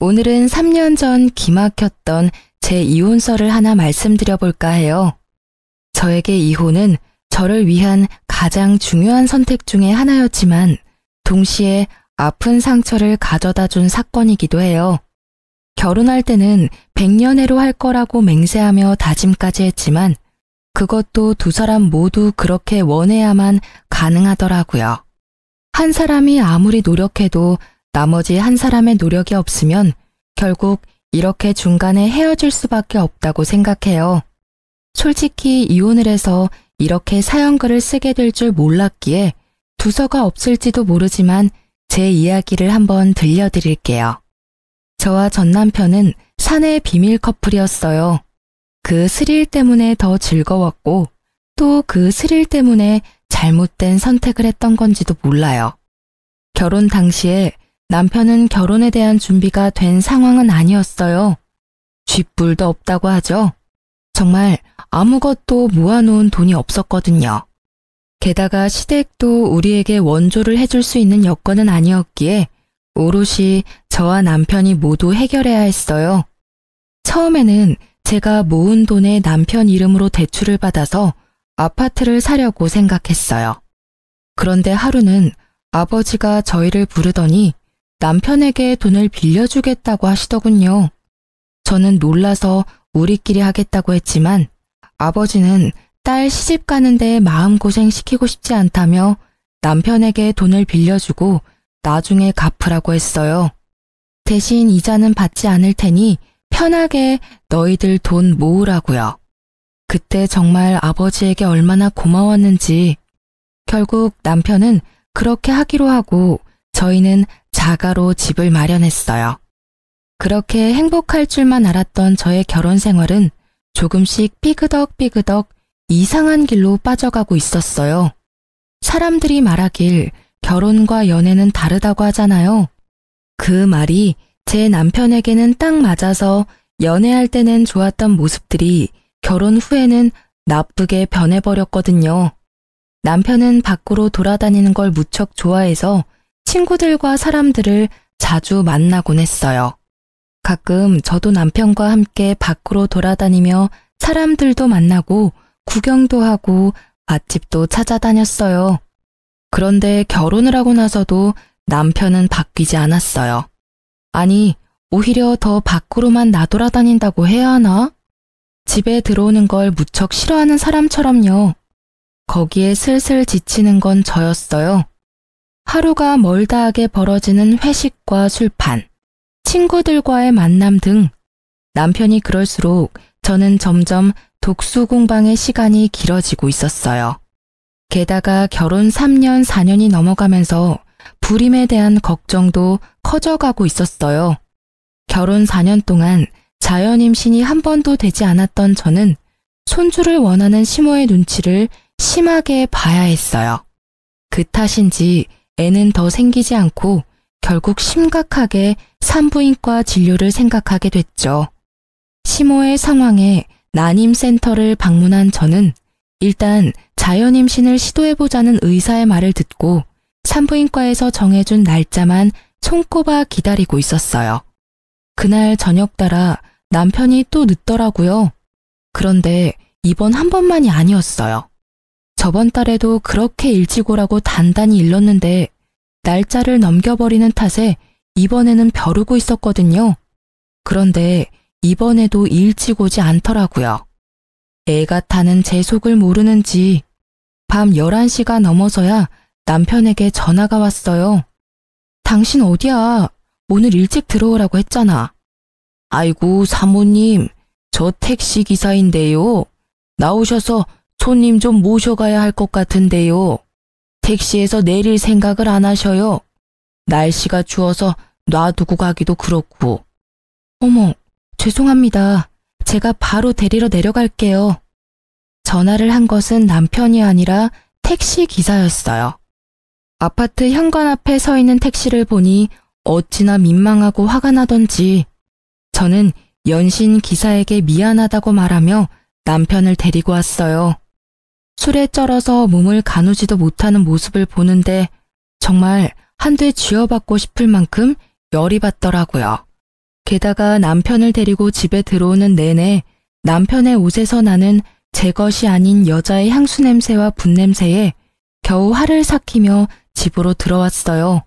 오늘은 3년 전 기막혔던 제 이혼설을 하나 말씀드려 볼까 해요. 저에게 이혼은 저를 위한 가장 중요한 선택 중에 하나였지만 동시에 아픈 상처를 가져다 준 사건이기도 해요. 결혼할 때는 100년해로 할 거라고 맹세하며 다짐까지 했지만 그것도 두 사람 모두 그렇게 원해야만 가능하더라고요. 한 사람이 아무리 노력해도 나머지 한 사람의 노력이 없으면 결국 이렇게 중간에 헤어질 수밖에 없다고 생각해요. 솔직히 이혼을 해서 이렇게 사연글을 쓰게 될 줄 몰랐기에 두서가 없을지도 모르지만 제 이야기를 한번 들려드릴게요. 저와 전 남편은 사내 비밀 커플이었어요. 그 스릴 때문에 더 즐거웠고 또 그 스릴 때문에 잘못된 선택을 했던 건지도 몰라요. 결혼 당시에 남편은 결혼에 대한 준비가 된 상황은 아니었어요. 쥐뿔도 없다고 하죠. 정말 아무것도 모아놓은 돈이 없었거든요. 게다가 시댁도 우리에게 원조를 해줄 수 있는 여건은 아니었기에 오롯이 저와 남편이 모두 해결해야 했어요. 처음에는 제가 모은 돈에 남편 이름으로 대출을 받아서 아파트를 사려고 생각했어요. 그런데 하루는 아버지가 저희를 부르더니 남편에게 돈을 빌려주겠다고 하시더군요. 저는 놀라서 우리끼리 하겠다고 했지만 아버지는 딸 시집 가는데 마음고생 시키고 싶지 않다며 남편에게 돈을 빌려주고 나중에 갚으라고 했어요. 대신 이자는 받지 않을 테니 편하게 너희들 돈 모으라고요. 그때 정말 아버지에게 얼마나 고마웠는지. 결국 남편은 그렇게 하기로 하고 저희는 자가로 집을 마련했어요. 그렇게 행복할 줄만 알았던 저의 결혼 생활은 조금씩 삐그덕삐그덕 이상한 길로 빠져가고 있었어요. 사람들이 말하길 결혼과 연애는 다르다고 하잖아요. 그 말이 제 남편에게는 딱 맞아서 연애할 때는 좋았던 모습들이 결혼 후에는 나쁘게 변해버렸거든요. 남편은 밖으로 돌아다니는 걸 무척 좋아해서 친구들과 사람들을 자주 만나곤 했어요. 가끔 저도 남편과 함께 밖으로 돌아다니며 사람들도 만나고 구경도 하고 맛집도 찾아다녔어요. 그런데 결혼을 하고 나서도 남편은 바뀌지 않았어요. 아니, 오히려 더 밖으로만 나돌아다닌다고 해야 하나? 집에 들어오는 걸 무척 싫어하는 사람처럼요. 거기에 슬슬 지치는 건 저였어요. 하루가 멀다하게 벌어지는 회식과 술판, 친구들과의 만남 등 남편이 그럴수록 저는 점점 독수 공방의 시간이 길어지고 있었어요. 게다가 결혼 3년, 4년이 넘어가면서 불임에 대한 걱정도 커져가고 있었어요. 결혼 4년 동안 자연 임신이 한 번도 되지 않았던 저는 손주를 원하는 시모의 눈치를 심하게 봐야 했어요. 그 탓인지 애는 더 생기지 않고 결국 심각하게 산부인과 진료를 생각하게 됐죠. 시모의 상황에 난임센터를 방문한 저는 일단 자연 임신을 시도해보자는 의사의 말을 듣고 산부인과에서 정해준 날짜만 손꼽아 기다리고 있었어요. 그날 저녁 따라 남편이 또 늦더라고요. 그런데 이번 한 번만이 아니었어요. 저번 달에도 그렇게 일찍 오라고 단단히 일렀는데 날짜를 넘겨버리는 탓에 이번에는 벼르고 있었거든요. 그런데 이번에도 일찍 오지 않더라고요. 애가 타는 제 속을 모르는지 밤 11시가 넘어서야 남편에게 전화가 왔어요. 당신 어디야? 오늘 일찍 들어오라고 했잖아. 아이고 사모님, 저 택시 기사인데요. 나오셔서 손님 좀 모셔가야 할 것 같은데요. 택시에서 내릴 생각을 안 하셔요. 날씨가 추워서 놔두고 가기도 그렇고. 어머, 죄송합니다. 제가 바로 데리러 내려갈게요. 전화를 한 것은 남편이 아니라 택시 기사였어요. 아파트 현관 앞에 서 있는 택시를 보니 어찌나 민망하고 화가 나던지 저는 연신 기사에게 미안하다고 말하며 남편을 데리고 왔어요. 술에 쩔어서 몸을 가누지도 못하는 모습을 보는데 정말 한 대 쥐어받고 싶을 만큼 열이 받더라고요. 게다가 남편을 데리고 집에 들어오는 내내 남편의 옷에서 나는 제 것이 아닌 여자의 향수 냄새와 분 냄새에 겨우 화를 삭히며 집으로 들어왔어요.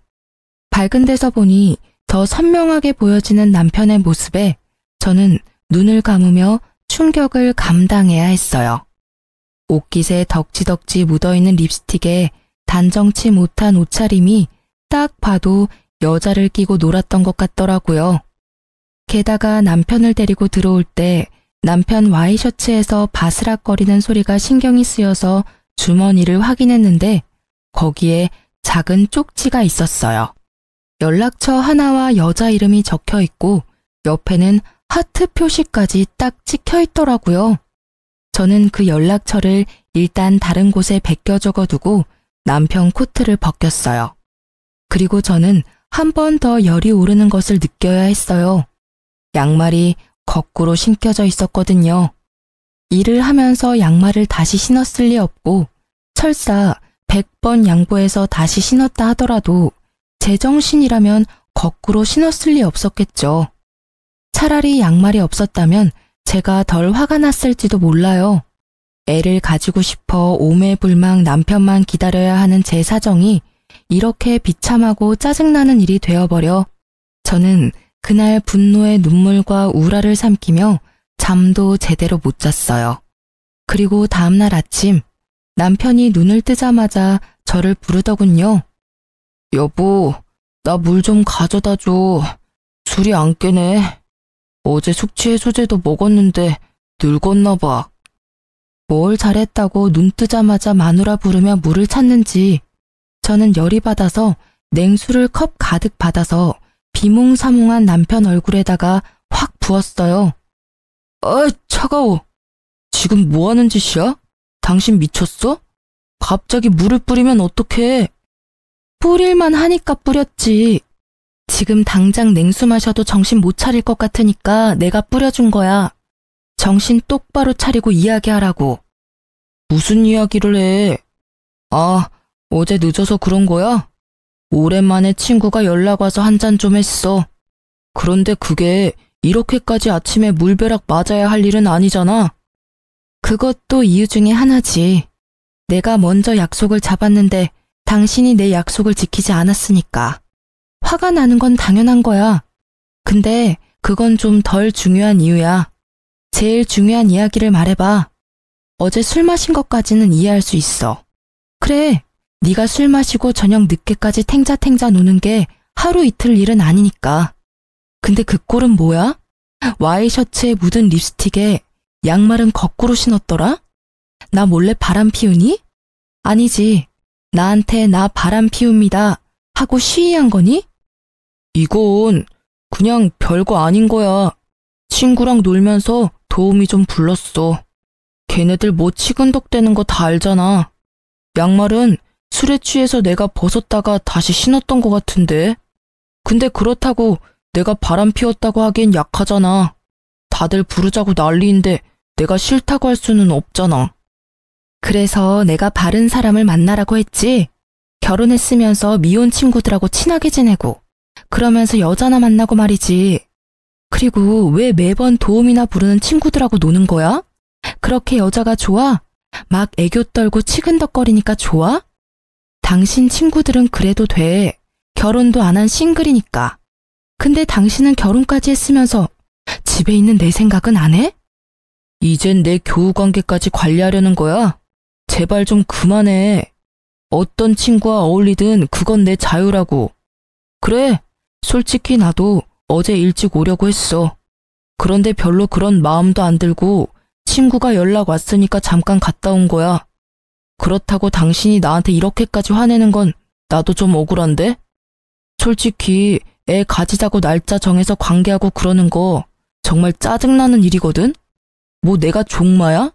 밝은 데서 보니 더 선명하게 보여지는 남편의 모습에 저는 눈을 감으며 충격을 감당해야 했어요. 옷깃에 덕지덕지 묻어있는 립스틱에 단정치 못한 옷차림이 딱 봐도 여자를 끼고 놀았던 것 같더라고요. 게다가 남편을 데리고 들어올 때 남편 와이셔츠에서 바스락거리는 소리가 신경이 쓰여서 주머니를 확인했는데 거기에 작은 쪽지가 있었어요. 연락처 하나와 여자 이름이 적혀 있고 옆에는 하트 표시까지 딱 찍혀 있더라고요. 저는 그 연락처를 일단 다른 곳에 베껴 적어두고 남편 코트를 벗겼어요. 그리고 저는 한 번 더 열이 오르는 것을 느껴야 했어요. 양말이 거꾸로 신겨져 있었거든요. 일을 하면서 양말을 다시 신었을 리 없고 설사 100번 양보해서 다시 신었다 하더라도 제정신이라면 거꾸로 신었을 리 없었겠죠. 차라리 양말이 없었다면 제가 덜 화가 났을지도 몰라요. 애를 가지고 싶어 오매불망 남편만 기다려야 하는 제 사정이 이렇게 비참하고 짜증나는 일이 되어버려 저는 그날 분노의 눈물과 우라를 삼키며 잠도 제대로 못 잤어요. 그리고 다음날 아침 남편이 눈을 뜨자마자 저를 부르더군요. 여보, 나 물 좀 가져다 줘. 술이 안 깨네. 어제 숙취 해소제도 먹었는데 늙었나 봐. 뭘 잘했다고 눈 뜨자마자 마누라 부르며 물을 찾는지. 저는 열이 받아서 냉수를 컵 가득 받아서 비몽사몽한 남편 얼굴에다가 확 부었어요. 아, 차가워. 지금 뭐 하는 짓이야? 당신 미쳤어? 갑자기 물을 뿌리면 어떡해? 뿌릴만 하니까 뿌렸지. 지금 당장 냉수 마셔도 정신 못 차릴 것 같으니까 내가 뿌려준 거야. 정신 똑바로 차리고 이야기하라고. 무슨 이야기를 해? 아, 어제 늦어서 그런 거야? 오랜만에 친구가 연락 와서 한잔 좀 했어. 그런데 그게 이렇게까지 아침에 물벼락 맞아야 할 일은 아니잖아. 그것도 이유 중에 하나지. 내가 먼저 약속을 잡았는데 당신이 내 약속을 지키지 않았으니까. 화가 나는 건 당연한 거야. 근데 그건 좀 덜 중요한 이유야. 제일 중요한 이야기를 말해봐. 어제 술 마신 것까지는 이해할 수 있어. 그래, 네가 술 마시고 저녁 늦게까지 탱자탱자 노는 게 하루 이틀 일은 아니니까. 근데 그 꼴은 뭐야? 와이셔츠에 묻은 립스틱에 양말은 거꾸로 신었더라? 나 몰래 바람 피우니? 아니지. 나한테 나 바람 피웁니다 하고 시위한 거니? 이건 그냥 별거 아닌 거야. 친구랑 놀면서 도우미 좀 불렀어. 걔네들 뭐 치근덕대는 거 다 알잖아. 양말은 술에 취해서 내가 벗었다가 다시 신었던 거 같은데. 근데 그렇다고 내가 바람 피웠다고 하기엔 약하잖아. 다들 부르자고 난리인데 내가 싫다고 할 수는 없잖아. 그래서 내가 바른 사람을 만나라고 했지. 결혼했으면서 미혼 친구들하고 친하게 지내고 그러면서 여자나 만나고 말이지. 그리고 왜 매번 도움이나 부르는 친구들하고 노는 거야? 그렇게 여자가 좋아? 막 애교 떨고 치근덕거리니까 좋아? 당신 친구들은 그래도 돼. 결혼도 안 한 싱글이니까. 근데 당신은 결혼까지 했으면서 집에 있는 내 생각은 안 해? 이젠 내 교우관계까지 관리하려는 거야? 제발 좀 그만해. 어떤 친구와 어울리든 그건 내 자유라고. 그래, 솔직히 나도 어제 일찍 오려고 했어. 그런데 별로 그런 마음도 안 들고 친구가 연락 왔으니까 잠깐 갔다 온 거야. 그렇다고 당신이 나한테 이렇게까지 화내는 건 나도 좀 억울한데? 솔직히 애 가지자고 날짜 정해서 관계하고 그러는 거 정말 짜증나는 일이거든? 뭐 내가 종마야?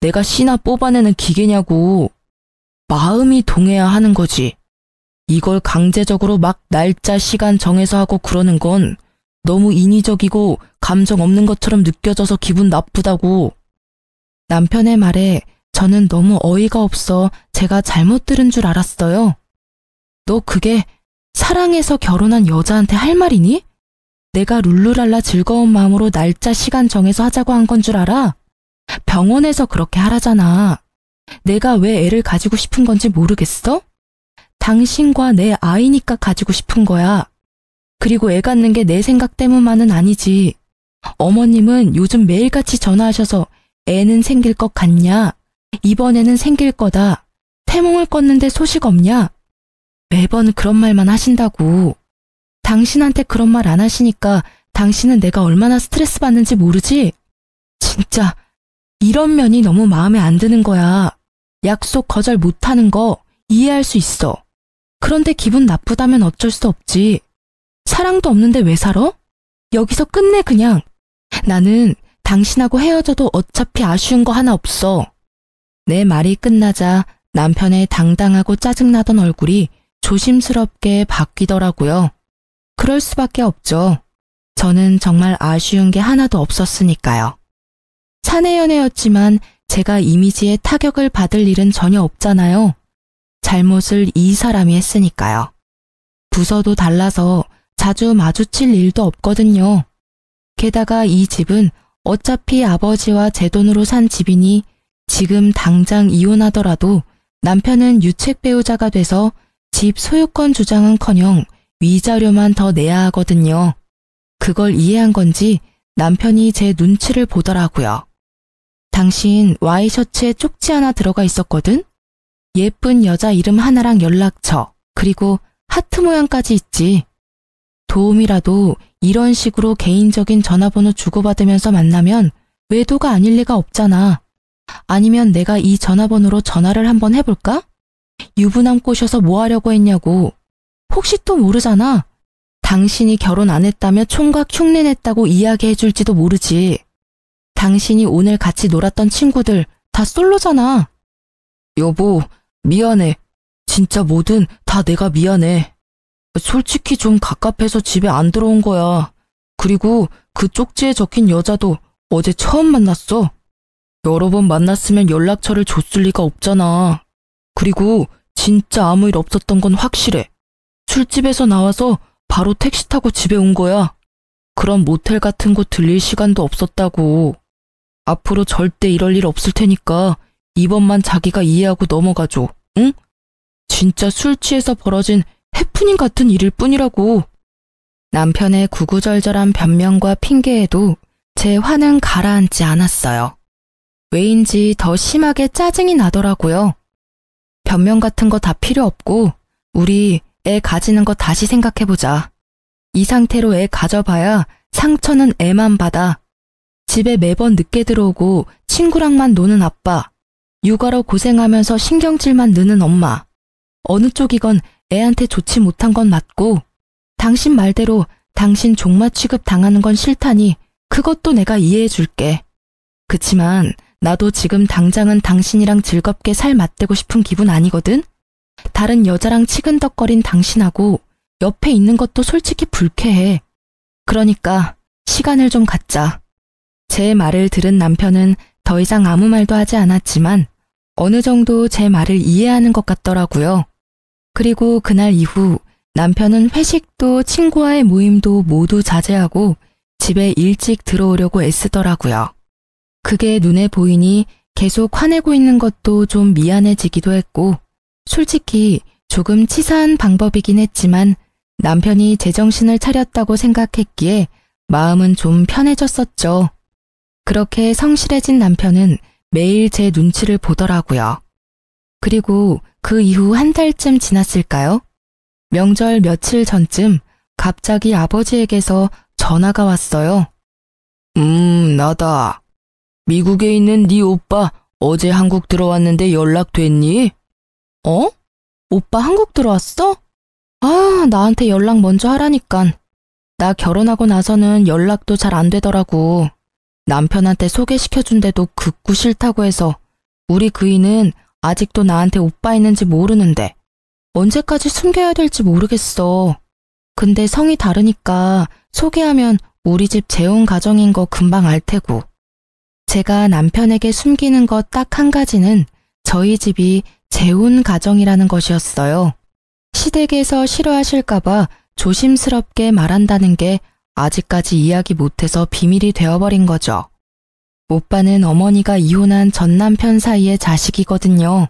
내가 씨나 뽑아내는 기계냐고. 마음이 동해야 하는 거지. 이걸 강제적으로 막 날짜 시간 정해서 하고 그러는 건 너무 인위적이고 감정 없는 것처럼 느껴져서 기분 나쁘다고. 남편의 말에 저는 너무 어이가 없어 제가 잘못 들은 줄 알았어요. 너 그게 사랑해서 결혼한 여자한테 할 말이니? 내가 룰루랄라 즐거운 마음으로 날짜 시간 정해서 하자고 한 건 줄 알아? 병원에서 그렇게 하라잖아. 내가 왜 애를 가지고 싶은 건지 모르겠어? 당신과 내 아이니까 가지고 싶은 거야. 그리고 애 갖는 게 내 생각 때문만은 아니지. 어머님은 요즘 매일같이 전화하셔서 애는 생길 것 같냐? 이번에는 생길 거다. 태몽을 껐는데 소식 없냐? 매번 그런 말만 하신다고. 당신한테 그런 말 안 하시니까 당신은 내가 얼마나 스트레스 받는지 모르지? 진짜 이런 면이 너무 마음에 안 드는 거야. 약속 거절 못하는 거 이해할 수 있어. 그런데 기분 나쁘다면 어쩔 수 없지. 사랑도 없는데 왜 살아? 여기서 끝내 그냥. 나는 당신하고 헤어져도 어차피 아쉬운 거 하나 없어. 내 말이 끝나자 남편의 당당하고 짜증나던 얼굴이 조심스럽게 바뀌더라고요. 그럴 수밖에 없죠. 저는 정말 아쉬운 게 하나도 없었으니까요. 사내 연애였지만 제가 이미지에 타격을 받을 일은 전혀 없잖아요. 잘못을 이 사람이 했으니까요. 부서도 달라서 자주 마주칠 일도 없거든요. 게다가 이 집은 어차피 아버지와 제 돈으로 산 집이니 지금 당장 이혼하더라도 남편은 유책 배우자가 돼서 집 소유권 주장은커녕 위자료만 더 내야 하거든요. 그걸 이해한 건지 남편이 제 눈치를 보더라고요. 당신 와이셔츠에 쪽지 하나 들어가 있었거든? 예쁜 여자 이름 하나랑 연락처, 그리고 하트 모양까지 있지. 도움이라도 이런 식으로 개인적인 전화번호 주고받으면서 만나면 외도가 아닐 리가 없잖아. 아니면 내가 이 전화번호로 전화를 한번 해볼까? 유부남 꼬셔서 뭐 하려고 했냐고. 혹시 또 모르잖아. 당신이 결혼 안 했다며 총각 흉내 냈다고 이야기해줄지도 모르지. 당신이 오늘 같이 놀았던 친구들 다 솔로잖아. 여보, 미안해. 진짜 뭐든 다 내가 미안해. 솔직히 좀 갑갑해서 집에 안 들어온 거야. 그리고 그 쪽지에 적힌 여자도 어제 처음 만났어. 여러 번 만났으면 연락처를 줬을 리가 없잖아. 그리고 진짜 아무 일 없었던 건 확실해. 술집에서 나와서 바로 택시 타고 집에 온 거야. 그런 모텔 같은 곳 들릴 시간도 없었다고. 앞으로 절대 이럴 일 없을 테니까 이번만 자기가 이해하고 넘어가줘. 응? 진짜 술 취해서 벌어진 해프닝 같은 일일 뿐이라고. 남편의 구구절절한 변명과 핑계에도 제 화는 가라앉지 않았어요. 왜인지 더 심하게 짜증이 나더라고요. 변명 같은 거 다 필요 없고 우리 애 가지는 거 다시 생각해보자. 이 상태로 애 가져봐야 상처는 애만 받아. 집에 매번 늦게 들어오고 친구랑만 노는 아빠, 육아로 고생하면서 신경질만 느는 엄마. 어느 쪽이건 애한테 좋지 못한 건 맞고 당신 말대로 당신 종마 취급 당하는 건 싫다니 그것도 내가 이해해줄게. 그치만 나도 지금 당장은 당신이랑 즐겁게 살 맞대고 싶은 기분 아니거든? 다른 여자랑 치근덕거린 당신하고 옆에 있는 것도 솔직히 불쾌해. 그러니까 시간을 좀 갖자. 제 말을 들은 남편은 더 이상 아무 말도 하지 않았지만 어느 정도 제 말을 이해하는 것 같더라고요. 그리고 그날 이후 남편은 회식도 친구와의 모임도 모두 자제하고 집에 일찍 들어오려고 애쓰더라고요. 그게 눈에 보이니 계속 화내고 있는 것도 좀 미안해지기도 했고 솔직히 조금 치사한 방법이긴 했지만 남편이 제정신을 차렸다고 생각했기에 마음은 좀 편해졌었죠. 그렇게 성실해진 남편은 매일 제 눈치를 보더라고요. 그리고 그 이후 한 달쯤 지났을까요? 명절 며칠 전쯤 갑자기 아버지에게서 전화가 왔어요. 나다. 미국에 있는 네 오빠 어제 한국 들어왔는데 연락됐니? 어? 오빠 한국 들어왔어? 아, 나한테 연락 먼저 하라니깐. 나 결혼하고 나서는 연락도 잘 안 되더라고. 남편한테 소개시켜준데도 극구 싫다고 해서 우리 그이는 아직도 나한테 오빠 있는지 모르는데 언제까지 숨겨야 될지 모르겠어. 근데 성이 다르니까 소개하면 우리 집 재혼 가정인 거 금방 알 테고. 제가 남편에게 숨기는 것 딱 한 가지는 저희 집이 재혼 가정이라는 것이었어요. 시댁에서 싫어하실까봐 조심스럽게 말한다는 게 아직까지 이야기 못해서 비밀이 되어버린 거죠. 오빠는 어머니가 이혼한 전 남편 사이의 자식이거든요.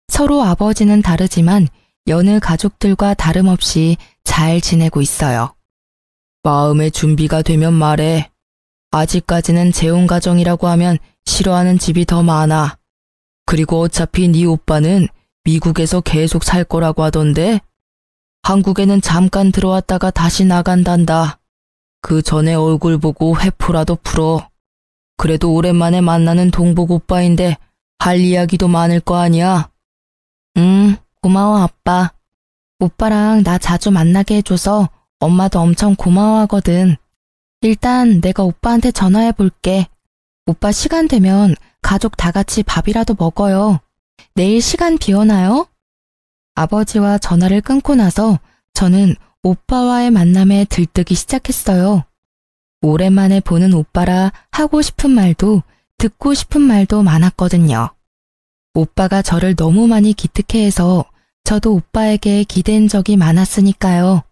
서로 아버지는 다르지만 여느 가족들과 다름없이 잘 지내고 있어요. 마음의 준비가 되면 말해. 아직까지는 재혼 가정이라고 하면 싫어하는 집이 더 많아. 그리고 어차피 네 오빠는 미국에서 계속 살 거라고 하던데 한국에는 잠깐 들어왔다가 다시 나간단다. 그 전에 얼굴 보고 회포라도 풀어. 그래도 오랜만에 만나는 동복 오빠인데 할 이야기도 많을 거 아니야. 고마워 아빠. 오빠랑 나 자주 만나게 해줘서 엄마도 엄청 고마워하거든. 일단 내가 오빠한테 전화해 볼게. 오빠 시간 되면 가족 다 같이 밥이라도 먹어요. 내일 시간 비어나요? 아버지와 전화를 끊고 나서 저는 오빠와의 만남에 들뜨기 시작했어요. 오랜만에 보는 오빠라 하고 싶은 말도 듣고 싶은 말도 많았거든요. 오빠가 저를 너무 많이 기특해해서 저도 오빠에게 기댄 적이 많았으니까요.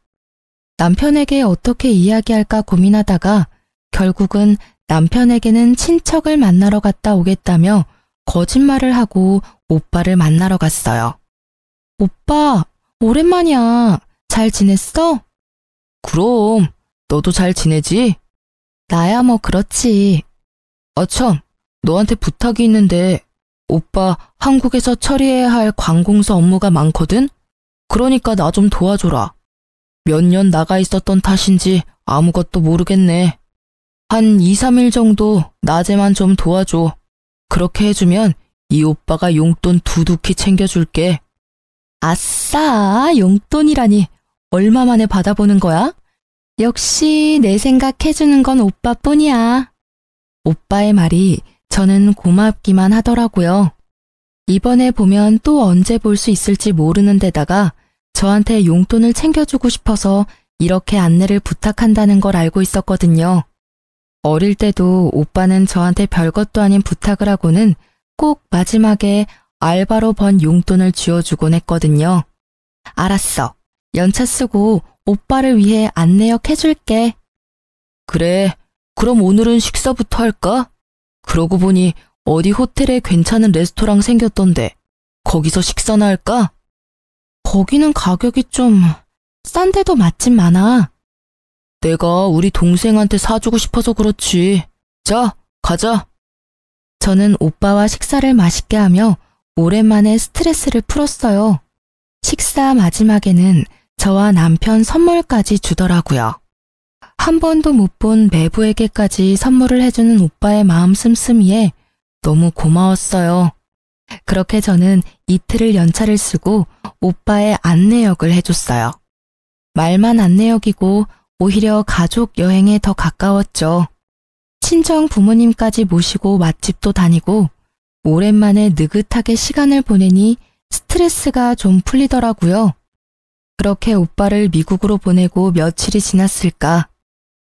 남편에게 어떻게 이야기할까 고민하다가 결국은 남편에게는 친척을 만나러 갔다 오겠다며 거짓말을 하고 오빠를 만나러 갔어요. 오빠, 오랜만이야. 잘 지냈어? 그럼, 너도 잘 지내지? 나야 뭐 그렇지. 참, 너한테 부탁이 있는데 오빠 한국에서 처리해야 할 관공서 업무가 많거든? 그러니까 나 좀 도와줘라. 몇 년 나가 있었던 탓인지 아무것도 모르겠네. 한 2, 3일 정도 낮에만 좀 도와줘. 그렇게 해주면 이 오빠가 용돈 두둑히 챙겨줄게. 아싸, 용돈이라니. 얼마 만에 받아보는 거야? 역시 내 생각 해주는 건 오빠뿐이야. 오빠의 말이 저는 고맙기만 하더라고요. 이번에 보면 또 언제 볼 수 있을지 모르는 데다가 저한테 용돈을 챙겨주고 싶어서 이렇게 안내를 부탁한다는 걸 알고 있었거든요. 어릴 때도 오빠는 저한테 별것도 아닌 부탁을 하고는 꼭 마지막에 알바로 번 용돈을 쥐어주곤 했거든요. 알았어. 연차 쓰고 오빠를 위해 안내역 해줄게. 그래, 그럼 오늘은 식사부터 할까? 그러고 보니 어디 호텔에 괜찮은 레스토랑 생겼던데 거기서 식사나 할까? 거기는 가격이 좀 싼데도 맛집 많아. 내가 우리 동생한테 사주고 싶어서 그렇지. 자, 가자. 저는 오빠와 식사를 맛있게 하며 오랜만에 스트레스를 풀었어요. 식사 마지막에는 저와 남편 선물까지 주더라고요. 한 번도 못 본 매부에게까지 선물을 해주는 오빠의 마음 씀씀이에 너무 고마웠어요. 그렇게 저는 이틀을 연차를 쓰고 오빠의 안내역을 해줬어요. 말만 안내역이고 오히려 가족 여행에 더 가까웠죠. 친정 부모님까지 모시고 맛집도 다니고 오랜만에 느긋하게 시간을 보내니 스트레스가 좀 풀리더라고요. 그렇게 오빠를 미국으로 보내고 며칠이 지났을까.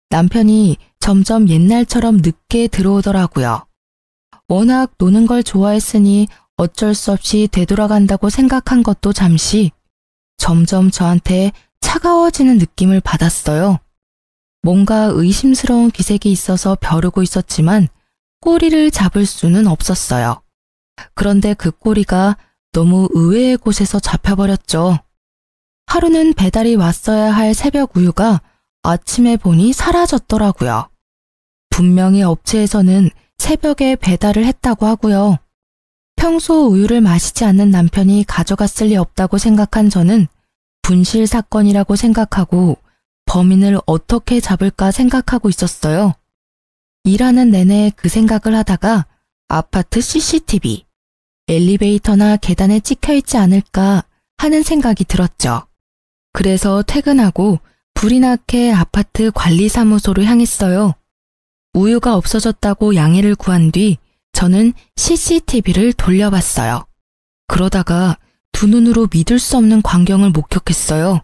남편이 점점 옛날처럼 늦게 들어오더라고요. 워낙 노는 걸 좋아했으니 어쩔 수 없이 되돌아간다고 생각한 것도 잠시 점점 저한테 차가워지는 느낌을 받았어요. 뭔가 의심스러운 기색이 있어서 벼르고 있었지만 꼬리를 잡을 수는 없었어요. 그런데 그 꼬리가 너무 의외의 곳에서 잡혀버렸죠. 하루는 배달이 왔어야 할 새벽 우유가 아침에 보니 사라졌더라고요. 분명히 업체에서는 새벽에 배달을 했다고 하고요. 평소 우유를 마시지 않는 남편이 가져갔을 리 없다고 생각한 저는 분실 사건이라고 생각하고 범인을 어떻게 잡을까 생각하고 있었어요. 일하는 내내 그 생각을 하다가 아파트 CCTV, 엘리베이터나 계단에 찍혀있지 않을까 하는 생각이 들었죠. 그래서 퇴근하고 불이 나게 아파트 관리사무소로 향했어요. 우유가 없어졌다고 양해를 구한 뒤 저는 CCTV를 돌려봤어요. 그러다가 두 눈으로 믿을 수 없는 광경을 목격했어요.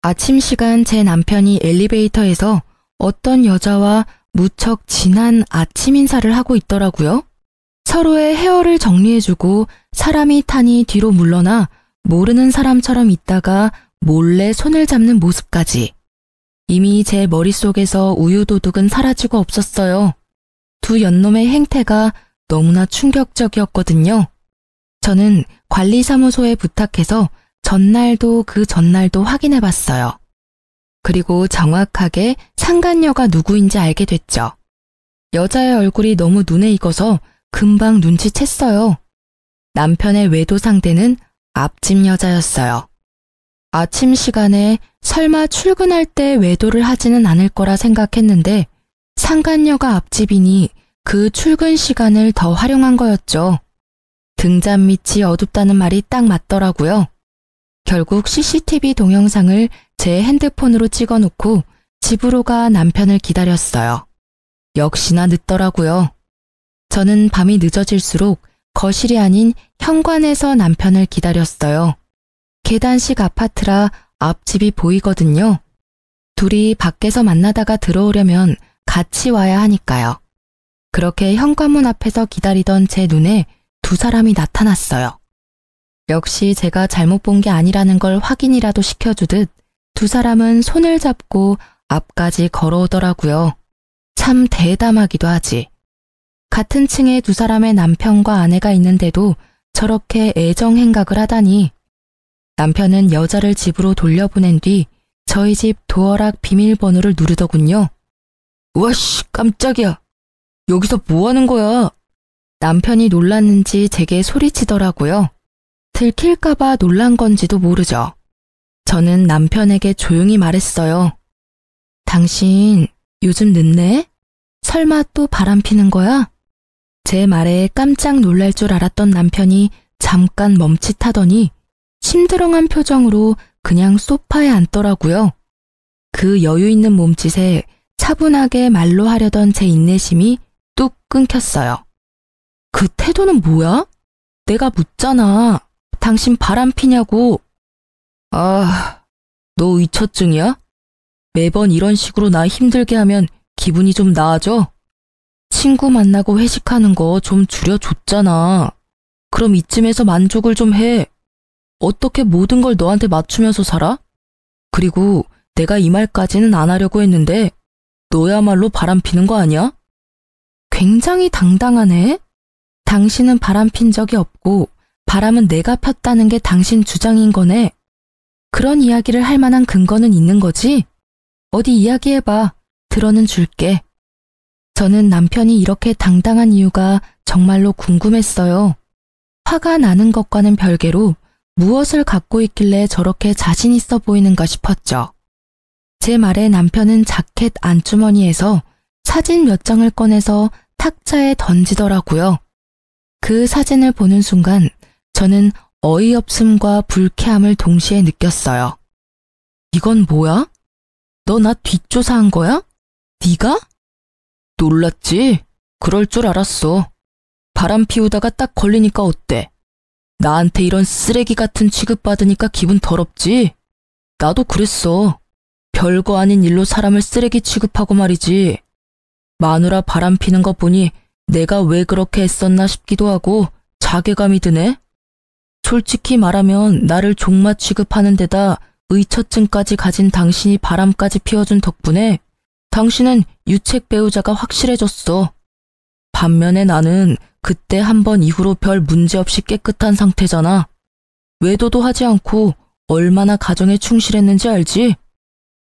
아침 시간 제 남편이 엘리베이터에서 어떤 여자와 무척 진한 아침 인사를 하고 있더라고요. 서로의 헤어를 정리해주고 사람이 타니 뒤로 물러나 모르는 사람처럼 있다가 몰래 손을 잡는 모습까지. 이미 제 머릿속에서 우유도둑은 사라지고 없었어요. 두 연놈의 행태가 너무나 충격적이었거든요. 저는 관리사무소에 부탁해서 전날도 그 전날도 확인해봤어요. 그리고 정확하게 상간녀가 누구인지 알게 됐죠. 여자의 얼굴이 너무 눈에 익어서 금방 눈치챘어요. 남편의 외도 상대는 앞집 여자였어요. 아침 시간에 설마 출근할 때 외도를 하지는 않을 거라 생각했는데 상간녀가 앞집이니 그 출근 시간을 더 활용한 거였죠. 등잔 밑이 어둡다는 말이 딱 맞더라고요. 결국 CCTV 동영상을 제 핸드폰으로 찍어놓고 집으로 가 남편을 기다렸어요. 역시나 늦더라고요. 저는 밤이 늦어질수록 거실이 아닌 현관에서 남편을 기다렸어요. 계단식 아파트라 앞집이 보이거든요. 둘이 밖에서 만나다가 들어오려면 같이 와야 하니까요. 그렇게 현관문 앞에서 기다리던 제 눈에 두 사람이 나타났어요. 역시 제가 잘못 본 게 아니라는 걸 확인이라도 시켜주듯 두 사람은 손을 잡고 앞까지 걸어오더라고요. 참 대담하기도 하지. 같은 층에 두 사람의 남편과 아내가 있는데도 저렇게 애정 행각을 하다니. 남편은 여자를 집으로 돌려보낸 뒤 저희 집 도어락 비밀번호를 누르더군요. 우와씨, 깜짝이야. 여기서 뭐 하는 거야? 남편이 놀랐는지 제게 소리치더라고요. 들킬까봐 놀란 건지도 모르죠. 저는 남편에게 조용히 말했어요. 당신 요즘 늦네? 설마 또 바람 피는 거야? 제 말에 깜짝 놀랄 줄 알았던 남편이 잠깐 멈칫하더니 심드렁한 표정으로 그냥 소파에 앉더라고요. 그 여유 있는 몸짓에 차분하게 말로 하려던 제 인내심이 뚝 끊겼어요. 그 태도는 뭐야? 내가 묻잖아. 당신 바람 피냐고. 아, 너 의처증이야? 매번 이런 식으로 나 힘들게 하면 기분이 좀 나아져? 친구 만나고 회식하는 거 좀 줄여줬잖아. 그럼 이쯤에서 만족을 좀 해. 어떻게 모든 걸 너한테 맞추면서 살아? 그리고 내가 이 말까지는 안 하려고 했는데 너야말로 바람 피는 거 아니야? 굉장히 당당하네. 당신은 바람 핀 적이 없고 바람은 내가 폈다는 게 당신 주장인 거네. 그런 이야기를 할 만한 근거는 있는 거지? 어디 이야기해봐. 들어는 줄게. 저는 남편이 이렇게 당당한 이유가 정말로 궁금했어요. 화가 나는 것과는 별개로 무엇을 갖고 있길래 저렇게 자신 있어 보이는가 싶었죠. 제 말에 남편은 자켓 안주머니에서 사진 몇 장을 꺼내서 탁자에 던지더라고요. 그 사진을 보는 순간 저는 어이없음과 불쾌함을 동시에 느꼈어요. 이건 뭐야? 너 나 뒷조사한 거야? 네가? 놀랐지? 그럴 줄 알았어. 바람 피우다가 딱 걸리니까 어때? 나한테 이런 쓰레기 같은 취급받으니까 기분 더럽지? 나도 그랬어. 별거 아닌 일로 사람을 쓰레기 취급하고 말이지. 마누라 바람 피는 거 보니 내가 왜 그렇게 애썼나 싶기도 하고 자괴감이 드네. 솔직히 말하면 나를 종마 취급하는 데다 의처증까지 가진 당신이 바람까지 피워준 덕분에 당신은 유책 배우자가 확실해졌어. 반면에 나는 그때 한 번 이후로 별 문제없이 깨끗한 상태잖아. 외도도 하지 않고 얼마나 가정에 충실했는지 알지?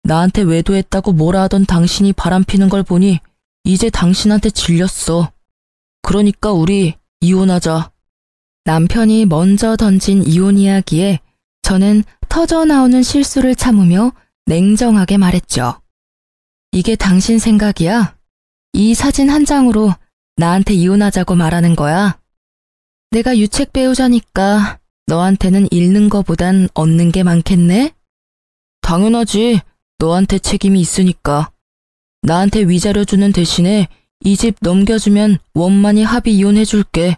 나한테 외도했다고 뭐라 하던 당신이 바람 피는 걸 보니 이제 당신한테 질렸어. 그러니까 우리 이혼하자. 남편이 먼저 던진 이혼 이야기에 저는 터져나오는 실수를 참으며 냉정하게 말했죠. 이게 당신 생각이야? 이 사진 한 장으로 나한테 이혼하자고 말하는 거야? 내가 유책 배우자니까 너한테는 잃는 거보단 얻는 게 많겠네? 당연하지. 너한테 책임이 있으니까. 나한테 위자료 주는 대신에 이 집 넘겨주면 원만히 합의 이혼해줄게.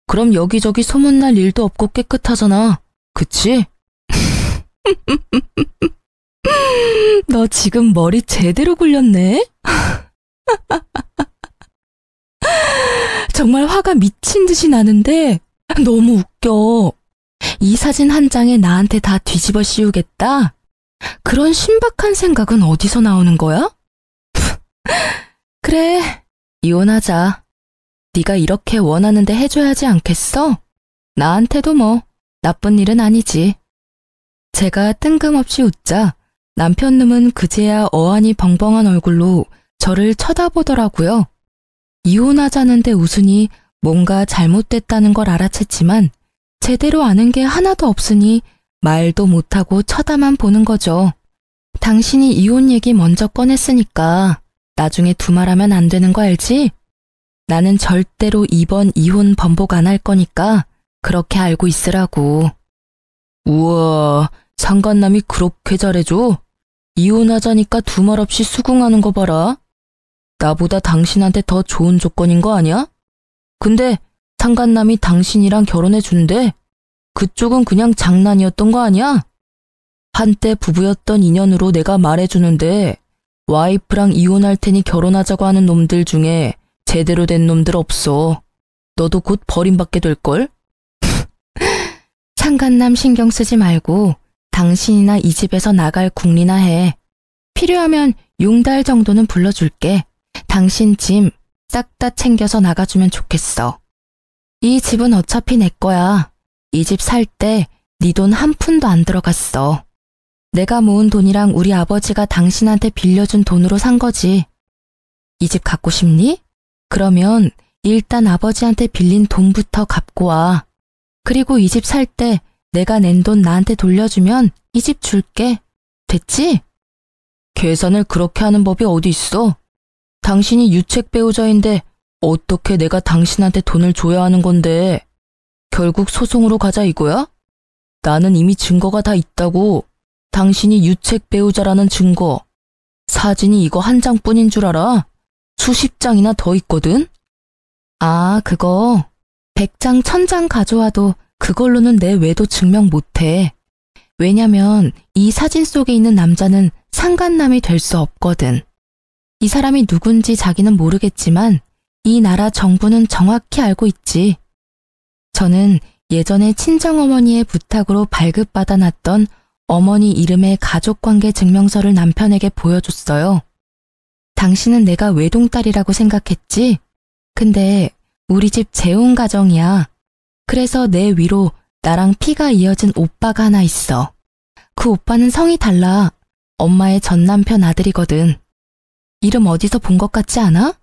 그럼 여기저기 소문날 일도 없고 깨끗하잖아. 그치? 너 지금 머리 제대로 굴렸네? 정말 화가 미친 듯이 나는데 너무 웃겨. 이 사진 한 장에 나한테 다 뒤집어 씌우겠다? 그런 신박한 생각은 어디서 나오는 거야? 그래, 이혼하자. 네가 이렇게 원하는데 해줘야지 않겠어? 나한테도 뭐 나쁜 일은 아니지. 제가 뜬금없이 웃자 남편 놈은 그제야 어안이 벙벙한 얼굴로 저를 쳐다보더라고요. 이혼하자는데 웃으니 뭔가 잘못됐다는 걸 알아챘지만 제대로 아는 게 하나도 없으니 말도 못하고 쳐다만 보는 거죠. 당신이 이혼 얘기 먼저 꺼냈으니까 나중에 두말하면 안 되는 거 알지? 나는 절대로 이번 이혼 번복 안 할 거니까 그렇게 알고 있으라고. 우와, 상간남이 그렇게 잘해줘? 이혼하자니까 두말 없이 수긍하는 거 봐라. 나보다 당신한테 더 좋은 조건인 거 아니야? 근데 상간남이 당신이랑 결혼해 준대. 그쪽은 그냥 장난이었던 거 아니야? 한때 부부였던 인연으로 내가 말해주는데 와이프랑 이혼할 테니 결혼하자고 하는 놈들 중에 제대로 된 놈들 없어. 너도 곧 버림받게 될걸? 상간남 신경 쓰지 말고 당신이나 이 집에서 나갈 궁리나 해. 필요하면 용달 정도는 불러줄게. 당신 짐 싹 다 챙겨서 나가주면 좋겠어. 이 집은 어차피 내 거야. 이 집 살 때 네 돈 한 푼도 안 들어갔어. 내가 모은 돈이랑 우리 아버지가 당신한테 빌려준 돈으로 산 거지. 이 집 갖고 싶니? 그러면 일단 아버지한테 빌린 돈부터 갚고 와. 그리고 이 집 살 때 내가 낸 돈 나한테 돌려주면 이 집 줄게. 됐지? 계산을 그렇게 하는 법이 어디 있어? 당신이 유책 배우자인데 어떻게 내가 당신한테 돈을 줘야 하는 건데. 결국 소송으로 가자 이거야? 나는 이미 증거가 다 있다고. 당신이 유책 배우자라는 증거. 사진이 이거 한 장뿐인 줄 알아? 수십 장이나 더 있거든? 아, 그거 100장 1000장 가져와도 그걸로는 내 외도 증명 못해. 왜냐면 이 사진 속에 있는 남자는 상간남이 될 수 없거든. 이 사람이 누군지 자기는 모르겠지만 이 나라 정부는 정확히 알고 있지. 저는 예전에 친정어머니의 부탁으로 발급받아 놨던 어머니 이름의 가족관계 증명서를 남편에게 보여줬어요. 당신은 내가 외동딸이라고 생각했지? 근데 우리 집 재혼 가정이야. 그래서 내 위로 나랑 피가 이어진 오빠가 하나 있어. 그 오빠는 성이 달라. 엄마의 전 남편 아들이거든. 이름 어디서 본 것 같지 않아?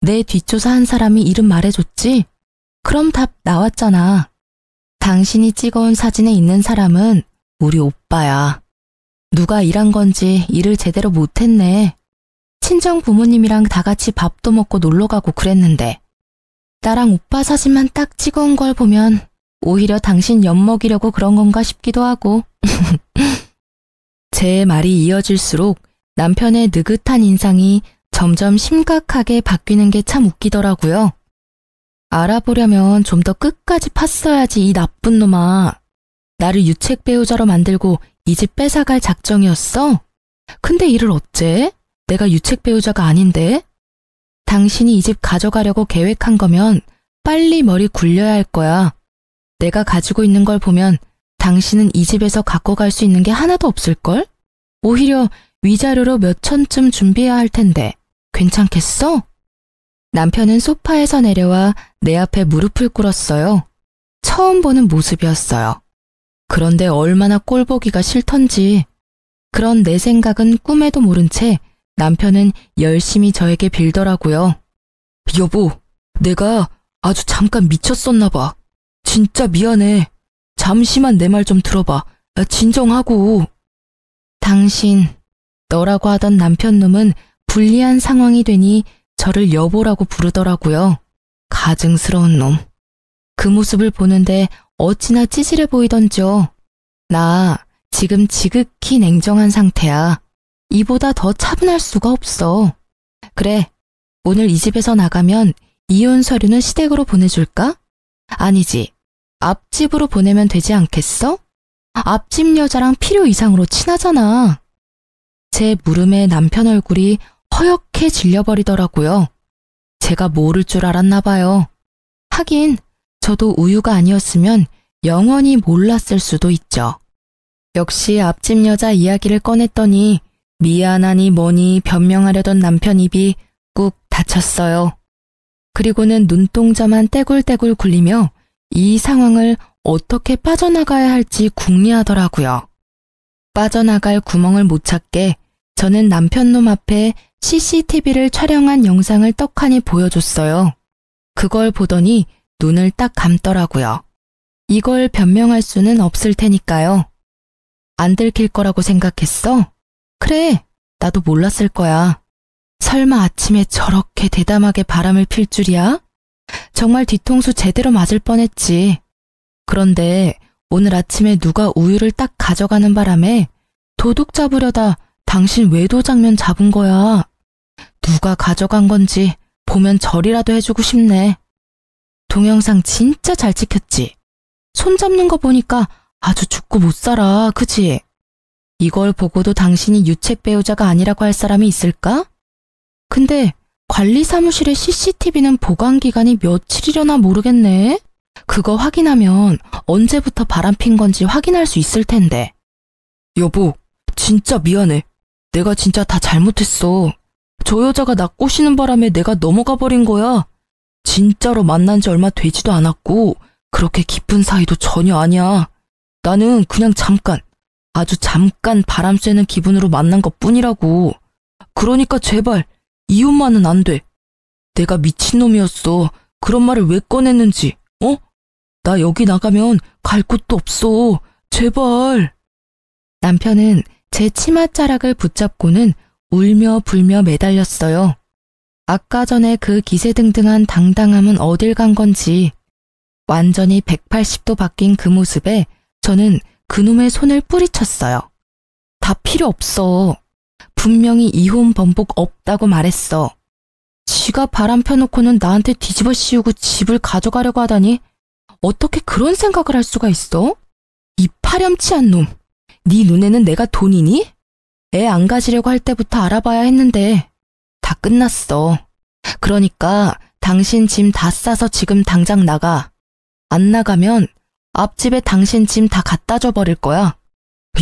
내 뒷조사한 사람이 이름 말해줬지? 그럼 답 나왔잖아. 당신이 찍어온 사진에 있는 사람은 우리 오빠야. 누가 일한 건지 일을 제대로 못했네. 친정 부모님이랑 다 같이 밥도 먹고 놀러 가고 그랬는데 나랑 오빠 사진만 딱 찍어온 걸 보면 오히려 당신 엿먹이려고 그런 건가 싶기도 하고. 제 말이 이어질수록 남편의 느긋한 인상이 점점 심각하게 바뀌는 게 참 웃기더라고요. 알아보려면 좀 더 끝까지 팠어야지 이 나쁜 놈아. 나를 유책 배우자로 만들고 이 집 뺏어갈 작정이었어? 근데 이를 어째? 내가 유책 배우자가 아닌데? 당신이 이 집 가져가려고 계획한 거면 빨리 머리 굴려야 할 거야. 내가 가지고 있는 걸 보면 당신은 이 집에서 갖고 갈 수 있는 게 하나도 없을걸? 오히려 위자료로 몇 천쯤 준비해야 할 텐데 괜찮겠어? 남편은 소파에서 내려와 내 앞에 무릎을 꿇었어요. 처음 보는 모습이었어요. 그런데 얼마나 꼴보기가 싫던지. 그런 내 생각은 꿈에도 모른 채 남편은 열심히 저에게 빌더라고요. 여보, 내가 아주 잠깐 미쳤었나 봐. 진짜 미안해. 잠시만 내 말 좀 들어봐. 진정하고. 당신, 너라고 하던 남편놈은 불리한 상황이 되니 저를 여보라고 부르더라고요. 가증스러운 놈. 그 모습을 보는데 어찌나 찌질해 보이던지요. 나 지금 지극히 냉정한 상태야. 이보다 더 차분할 수가 없어. 그래, 오늘 이 집에서 나가면 이혼 서류는 시댁으로 보내줄까? 아니지, 앞집으로 보내면 되지 않겠어? 앞집 여자랑 필요 이상으로 친하잖아. 제 물음에 남편 얼굴이 허옇게 질려버리더라고요. 제가 모를 줄 알았나 봐요. 하긴 저도 우유가 아니었으면 영원히 몰랐을 수도 있죠. 역시 앞집 여자 이야기를 꺼냈더니 미안하니 뭐니 변명하려던 남편 입이 꾹 닫혔어요. 그리고는 눈동자만 떼굴떼굴 굴리며 이 상황을 어떻게 빠져나가야 할지 궁리하더라고요. 빠져나갈 구멍을 못 찾게 저는 남편놈 앞에 CCTV를 촬영한 영상을 떡하니 보여줬어요. 그걸 보더니 눈을 딱 감더라고요. 이걸 변명할 수는 없을 테니까요. 안 들킬 거라고 생각했어? 그래, 나도 몰랐을 거야. 설마 아침에 저렇게 대담하게 바람을 필 줄이야? 정말 뒤통수 제대로 맞을 뻔했지. 그런데 오늘 아침에 누가 우유를 딱 가져가는 바람에 도둑 잡으려다 당신 외도 장면 잡은 거야. 누가 가져간 건지 보면 절이라도 해주고 싶네. 동영상 진짜 잘 찍혔지? 손 잡는 거 보니까 아주 죽고 못 살아, 그지? 이걸 보고도 당신이 유책 배우자가 아니라고 할 사람이 있을까? 근데 관리사무실의 CCTV는 보관기간이 며칠이려나 모르겠네. 그거 확인하면 언제부터 바람핀 건지 확인할 수 있을 텐데. 여보, 진짜 미안해. 내가 진짜 다 잘못했어. 저 여자가 나 꼬시는 바람에 내가 넘어가 버린 거야. 진짜로 만난 지 얼마 되지도 않았고 그렇게 깊은 사이도 전혀 아니야. 나는 그냥 잠깐, 아주 잠깐 바람 쐬는 기분으로 만난 것 뿐이라고. 그러니까 제발 이혼만은 안 돼. 내가 미친놈이었어. 그런 말을 왜 꺼냈는지, 어? 나 여기 나가면 갈 곳도 없어. 제발. 남편은 제 치맛자락을 붙잡고는 울며 불며 매달렸어요. 아까 전에 그 기세등등한 당당함은 어딜 간 건지. 완전히 180도 바뀐 그 모습에 저는 그놈의 손을 뿌리쳤어요. 다 필요 없어. 분명히 이혼 번복 없다고 말했어. 지가 바람 펴놓고는 나한테 뒤집어 씌우고 집을 가져가려고 하다니 어떻게 그런 생각을 할 수가 있어? 이 파렴치한 놈. 네 눈에는 내가 돈이니? 애 안 가지려고 할 때부터 알아봐야 했는데 다 끝났어. 그러니까 당신 짐 다 싸서 지금 당장 나가. 안 나가면 앞집에 당신 짐 다 갖다 줘 버릴 거야.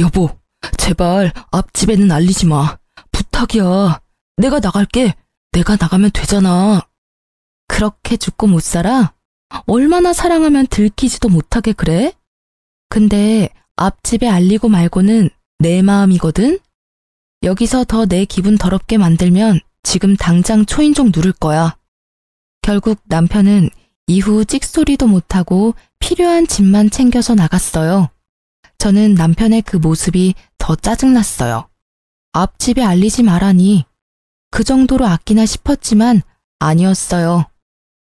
여보, 제발 앞집에는 알리지 마. 부탁이야. 내가 나갈게. 내가 나가면 되잖아. 그렇게 죽고 못 살아? 얼마나 사랑하면 들키지도 못하게 그래? 근데 앞집에 알리고 말고는 내 마음이거든? 여기서 더 내 기분 더럽게 만들면 지금 당장 초인종 누를 거야. 결국 남편은 이후 찍소리도 못하고 필요한 짐만 챙겨서 나갔어요. 저는 남편의 그 모습이 더 짜증났어요. 앞집에 알리지 말라니. 그 정도로 아끼나 싶었지만 아니었어요.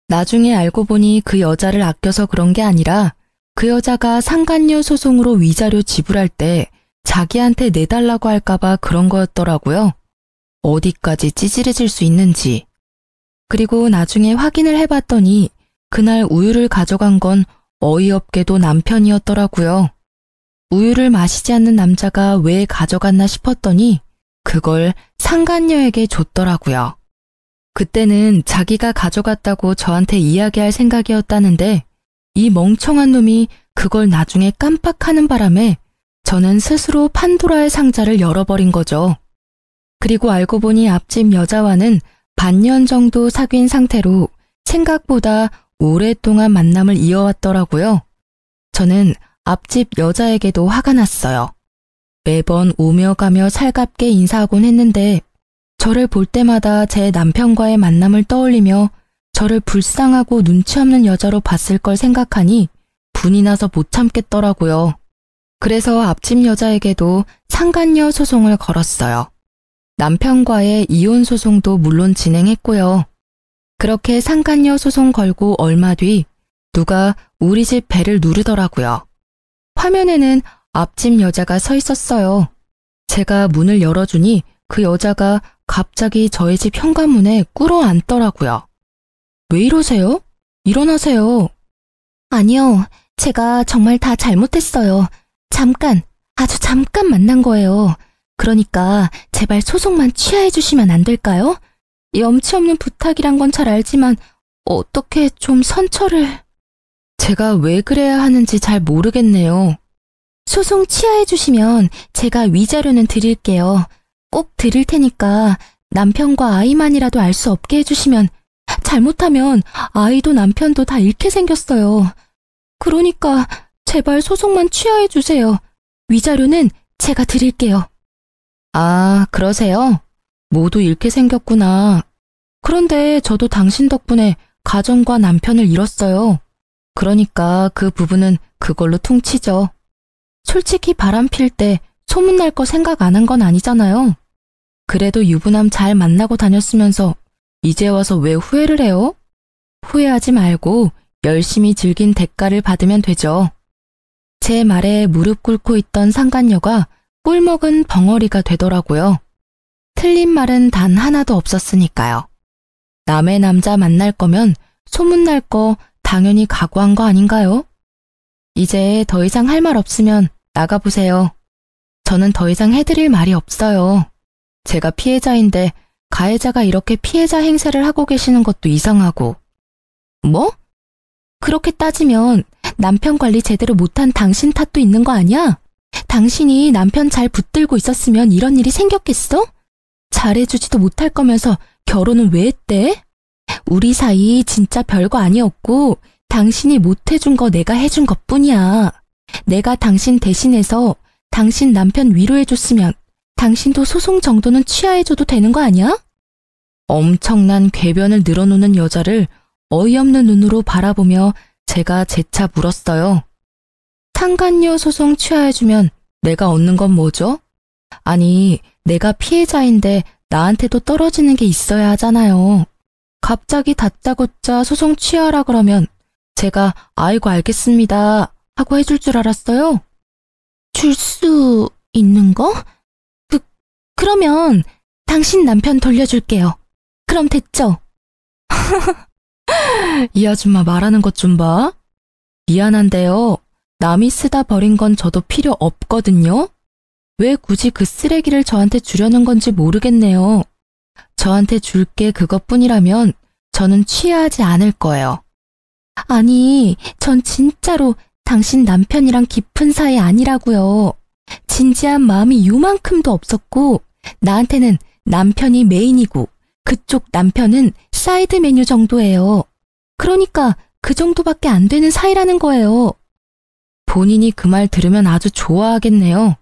나중에 알고 보니 그 여자를 아껴서 그런 게 아니라 그 여자가 상간녀 소송으로 위자료 지불할 때 자기한테 내달라고 할까봐 그런 거였더라고요. 어디까지 찌질해질 수 있는지. 그리고 나중에 확인을 해봤더니 그날 우유를 가져간 건 어이없게도 남편이었더라고요. 우유를 마시지 않는 남자가 왜 가져갔나 싶었더니 그걸 상간녀에게 줬더라고요. 그때는 자기가 가져갔다고 저한테 이야기할 생각이었다는데 이 멍청한 놈이 그걸 나중에 깜빡하는 바람에 저는 스스로 판도라의 상자를 열어버린 거죠. 그리고 알고 보니 앞집 여자와는 반년 정도 사귄 상태로 생각보다 오랫동안 만남을 이어왔더라고요. 저는 앞집 여자에게도 화가 났어요. 매번 오며 가며 살갑게 인사하곤 했는데 저를 볼 때마다 제 남편과의 만남을 떠올리며 저를 불쌍하고 눈치 없는 여자로 봤을 걸 생각하니 분이 나서 못 참겠더라고요. 그래서 앞집 여자에게도 상간녀 소송을 걸었어요. 남편과의 이혼 소송도 물론 진행했고요. 그렇게 상간녀 소송 걸고 얼마 뒤 누가 우리 집 벨을 누르더라고요. 화면에는 앞집 여자가 서 있었어요. 제가 문을 열어주니 그 여자가 갑자기 저희 집 현관문에 꿇어 앉더라고요. 왜 이러세요? 일어나세요. 아니요, 제가 정말 다 잘못했어요. 잠깐, 아주 잠깐 만난 거예요. 그러니까 제발 소송만 취하해 주시면 안 될까요? 염치 없는 부탁이란 건 잘 알지만 어떻게 좀 선처를... 제가 왜 그래야 하는지 잘 모르겠네요. 소송 취하해 주시면 제가 위자료는 드릴게요. 꼭 드릴 테니까 남편과 아이만이라도 알 수 없게 해주시면, 잘못하면 아이도 남편도 다 잃게 생겼어요. 그러니까 제발 소송만 취하해 주세요. 위자료는 제가 드릴게요. 아, 그러세요? 모두 잃게 생겼구나. 그런데 저도 당신 덕분에 가정과 남편을 잃었어요. 그러니까 그 부분은 그걸로 퉁치죠. 솔직히 바람 필 때 소문날 거 생각 안 한 건 아니잖아요. 그래도 유부남 잘 만나고 다녔으면서 이제 와서 왜 후회를 해요? 후회하지 말고 열심히 즐긴 대가를 받으면 되죠. 제 말에 무릎 꿇고 있던 상간녀가 꿀먹은 벙어리가 되더라고요. 틀린 말은 단 하나도 없었으니까요. 남의 남자 만날 거면 소문날 거 당연히 각오한 거 아닌가요? 이제 더 이상 할 말 없으면 나가보세요. 저는 더 이상 해드릴 말이 없어요. 제가 피해자인데 가해자가 이렇게 피해자 행세를 하고 계시는 것도 이상하고. 뭐? 그렇게 따지면 남편 관리 제대로 못한 당신 탓도 있는 거 아니야? 당신이 남편 잘 붙들고 있었으면 이런 일이 생겼겠어? 잘해주지도 못할 거면서 결혼은 왜 했대? 우리 사이 진짜 별거 아니었고 당신이 못해준 거 내가 해준 것뿐이야. 내가 당신 대신해서 당신 남편 위로해줬으면 당신도 소송 정도는 취하해줘도 되는 거 아니야? 엄청난 궤변을 늘어놓는 여자를 어이없는 눈으로 바라보며 제가 재차 물었어요. 상간녀 소송 취하해주면 내가 얻는 건 뭐죠? 아니, 내가 피해자인데 나한테도 떨어지는 게 있어야 하잖아요. 갑자기 다짜고짜 소송 취하라 그러면 제가 아이고 알겠습니다 하고 해줄 줄 알았어요. 줄 수 있는 거? 그러면 당신 남편 돌려줄게요. 그럼 됐죠? 이 아줌마 말하는 것 좀 봐. 미안한데요. 남이 쓰다 버린 건 저도 필요 없거든요. 왜 굳이 그 쓰레기를 저한테 주려는 건지 모르겠네요. 저한테 줄 게 그것뿐이라면 저는 취하지 않을 거예요. 아니, 전 진짜로 당신 남편이랑 깊은 사이 아니라고요. 진지한 마음이 요만큼도 없었고 나한테는 남편이 메인이고 그쪽 남편은 사이드 메뉴 정도예요. 그러니까 그 정도밖에 안 되는 사이라는 거예요. 본인이 그 말 들으면 아주 좋아하겠네요.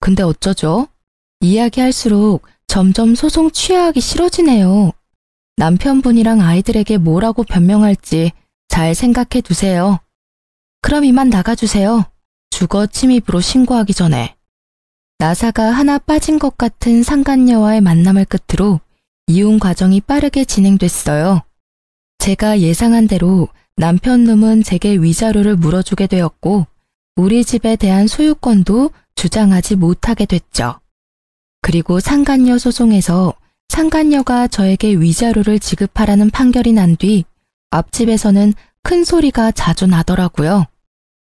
근데 어쩌죠? 이야기할수록 점점 소송 취하하기 싫어지네요. 남편분이랑 아이들에게 뭐라고 변명할지 잘 생각해 두세요. 그럼 이만 나가주세요. 주거 침입으로 신고하기 전에. 나사가 하나 빠진 것 같은 상간녀와의 만남을 끝으로 이혼 과정이 빠르게 진행됐어요. 제가 예상한 대로 남편 놈은 제게 위자료를 물어주게 되었고 우리 집에 대한 소유권도 주장하지 못하게 됐죠. 그리고 상간녀 소송에서 상간녀가 저에게 위자료를 지급하라는 판결이 난 뒤 앞집에서는 큰 소리가 자주 나더라고요.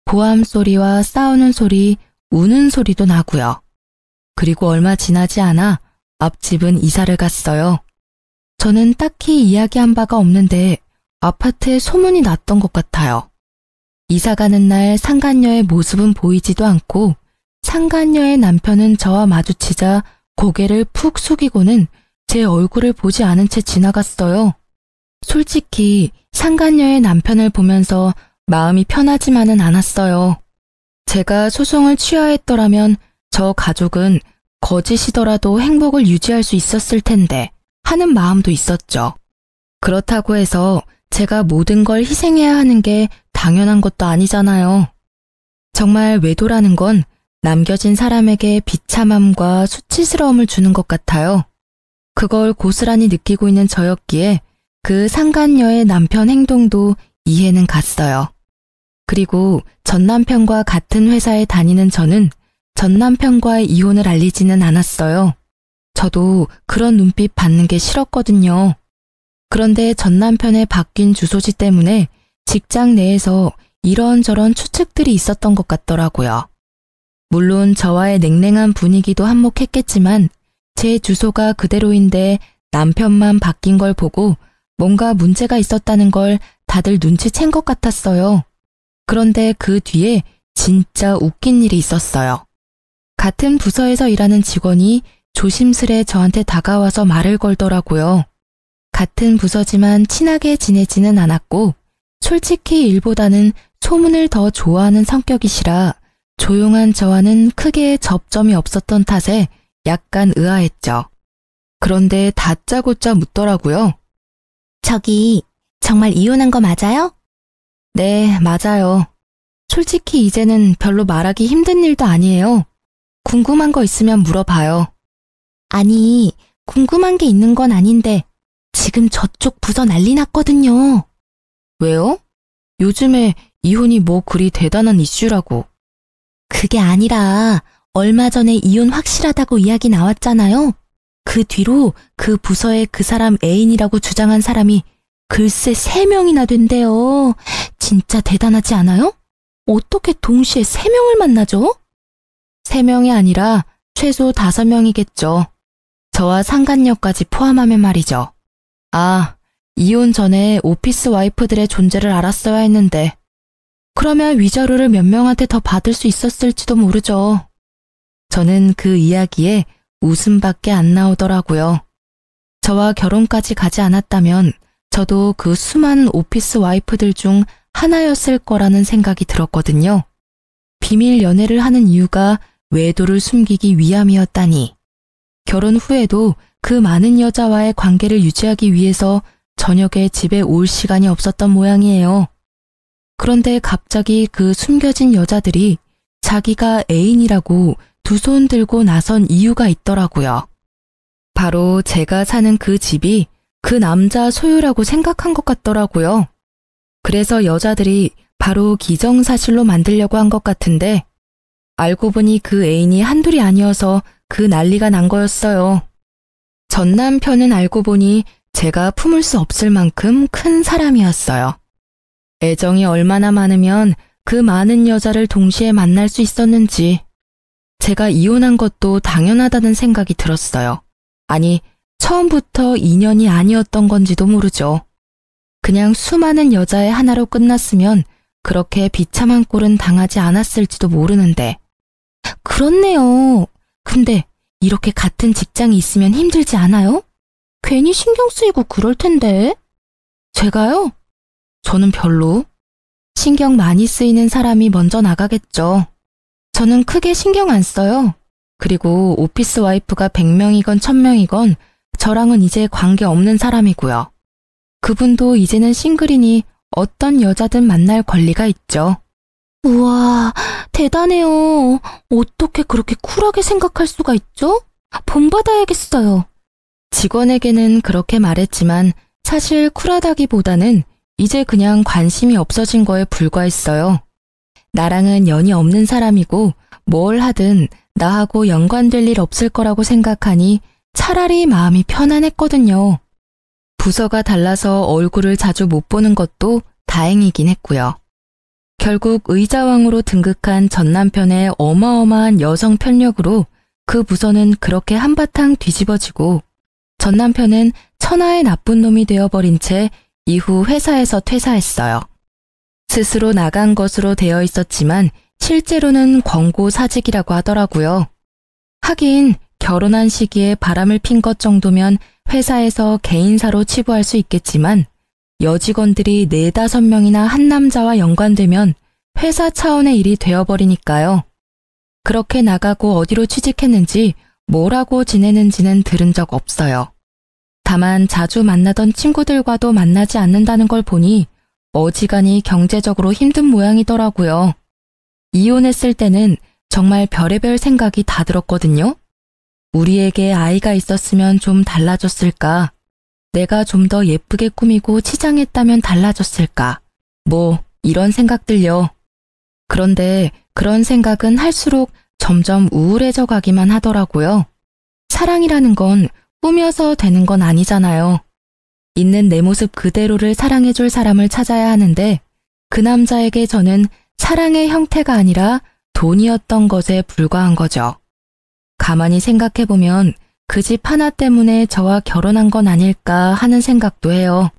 고함 소리와 싸우는 소리, 우는 소리도 나고요. 그리고 얼마 지나지 않아 앞집은 이사를 갔어요. 저는 딱히 이야기한 바가 없는데 아파트에 소문이 났던 것 같아요. 이사 가는 날 상간녀의 모습은 보이지도 않고 상간녀의 남편은 저와 마주치자 고개를 푹 숙이고는 제 얼굴을 보지 않은 채 지나갔어요. 솔직히 상간녀의 남편을 보면서 마음이 편하지만은 않았어요. 제가 소송을 취하했더라면 저 가족은 거짓이더라도 행복을 유지할 수 있었을 텐데 하는 마음도 있었죠. 그렇다고 해서 제가 모든 걸 희생해야 하는 게 당연한 것도 아니잖아요. 정말 외도라는 건 남겨진 사람에게 비참함과 수치스러움을 주는 것 같아요. 그걸 고스란히 느끼고 있는 저였기에 그 상간녀의 남편 행동도 이해는 갔어요. 그리고 전 남편과 같은 회사에 다니는 저는 전 남편과의 이혼을 알리지는 않았어요. 저도 그런 눈빛 받는 게 싫었거든요. 그런데 전 남편의 바뀐 주소지 때문에 직장 내에서 이런저런 추측들이 있었던 것 같더라고요. 물론 저와의 냉랭한 분위기도 한몫했겠지만 제 주소가 그대로인데 남편만 바뀐 걸 보고 뭔가 문제가 있었다는 걸 다들 눈치챈 것 같았어요. 그런데 그 뒤에 진짜 웃긴 일이 있었어요. 같은 부서에서 일하는 직원이 조심스레 저한테 다가와서 말을 걸더라고요. 같은 부서지만 친하게 지내지는 않았고 솔직히 일보다는 소문을 더 좋아하는 성격이시라 조용한 저와는 크게 접점이 없었던 탓에 약간 의아했죠. 그런데 다짜고짜 묻더라고요. 저기, 정말 이혼한 거 맞아요? 네, 맞아요. 솔직히 이제는 별로 말하기 힘든 일도 아니에요. 궁금한 거 있으면 물어봐요. 아니, 궁금한 게 있는 건 아닌데 지금 저쪽 부서 난리 났거든요. 왜요? 요즘에 이혼이 뭐 그리 대단한 이슈라고. 그게 아니라 얼마 전에 이혼 확실하다고 이야기 나왔잖아요. 그 뒤로 그 부서에 그 사람 애인이라고 주장한 사람이 글쎄 3명이나 된대요. 진짜 대단하지 않아요? 어떻게 동시에 3명을 만나죠? 3명이 아니라 최소 5명이겠죠. 저와 상간녀까지 포함하면 말이죠. 아, 이혼 전에 오피스 와이프들의 존재를 알았어야 했는데 그러면 위자료를 몇 명한테 더 받을 수 있었을지도 모르죠. 저는 그 이야기에 웃음밖에 안 나오더라고요. 저와 결혼까지 가지 않았다면 저도 그 수많은 오피스 와이프들 중 하나였을 거라는 생각이 들었거든요. 비밀 연애를 하는 이유가 외도를 숨기기 위함이었다니. 결혼 후에도 그 많은 여자와의 관계를 유지하기 위해서 저녁에 집에 올 시간이 없었던 모양이에요. 그런데 갑자기 그 숨겨진 여자들이 자기가 애인이라고 두 손 들고 나선 이유가 있더라고요. 바로 제가 사는 그 집이 그 남자 소유라고 생각한 것 같더라고요. 그래서 여자들이 바로 기정사실로 만들려고 한 것 같은데 알고 보니 그 애인이 한둘이 아니어서 그 난리가 난 거였어요. 전 남편은 알고 보니 제가 품을 수 없을 만큼 큰 사람이었어요. 애정이 얼마나 많으면 그 많은 여자를 동시에 만날 수 있었는지 제가 이혼한 것도 당연하다는 생각이 들었어요. 아니, 처음부터 인연이 아니었던 건지도 모르죠. 그냥 수많은 여자의 하나로 끝났으면 그렇게 비참한 꼴은 당하지 않았을지도 모르는데. 그렇네요. 근데 이렇게 같은 직장이 있으면 힘들지 않아요? 괜히 신경 쓰이고 그럴 텐데. 제가요? 저는 별로. 신경 많이 쓰이는 사람이 먼저 나가겠죠. 저는 크게 신경 안 써요. 그리고 오피스 와이프가 100명이건 1000명이건 저랑은 이제 관계 없는 사람이고요. 그분도 이제는 싱글이니 어떤 여자든 만날 권리가 있죠. 우와, 대단해요. 어떻게 그렇게 쿨하게 생각할 수가 있죠? 본받아야겠어요. 직원에게는 그렇게 말했지만 사실 쿨하다기보다는 이제 그냥 관심이 없어진 거에 불과했어요. 나랑은 연이 없는 사람이고 뭘 하든 나하고 연관될 일 없을 거라고 생각하니 차라리 마음이 편안했거든요. 부서가 달라서 얼굴을 자주 못 보는 것도 다행이긴 했고요. 결국 의자왕으로 등극한 전 남편의 어마어마한 여성 편력으로 그 부서는 그렇게 한바탕 뒤집어지고 전 남편은 천하의 나쁜 놈이 되어버린 채 이후 회사에서 퇴사했어요. 스스로 나간 것으로 되어 있었지만 실제로는 권고 사직이라고 하더라고요. 하긴 결혼한 시기에 바람을 핀 것 정도면 회사에서 개인사로 치부할 수 있겠지만 여직원들이 4~5명이나 한 남자와 연관되면 회사 차원의 일이 되어버리니까요. 그렇게 나가고 어디로 취직했는지 뭘 하고 지내는지는 들은 적 없어요. 다만 자주 만나던 친구들과도 만나지 않는다는 걸 보니 어지간히 경제적으로 힘든 모양이더라고요. 이혼했을 때는 정말 별의별 생각이 다 들었거든요. 우리에게 아이가 있었으면 좀 달라졌을까? 내가 좀 더 예쁘게 꾸미고 치장했다면 달라졌을까? 뭐 이런 생각들요. 그런데 그런 생각은 할수록 점점 우울해져 가기만 하더라고요. 사랑이라는 건 꾸며서 되는 건 아니잖아요. 있는 내 모습 그대로를 사랑해줄 사람을 찾아야 하는데 그 남자에게 저는 사랑의 형태가 아니라 돈이었던 것에 불과한 거죠. 가만히 생각해보면 그 집 하나 때문에 저와 결혼한 건 아닐까 하는 생각도 해요.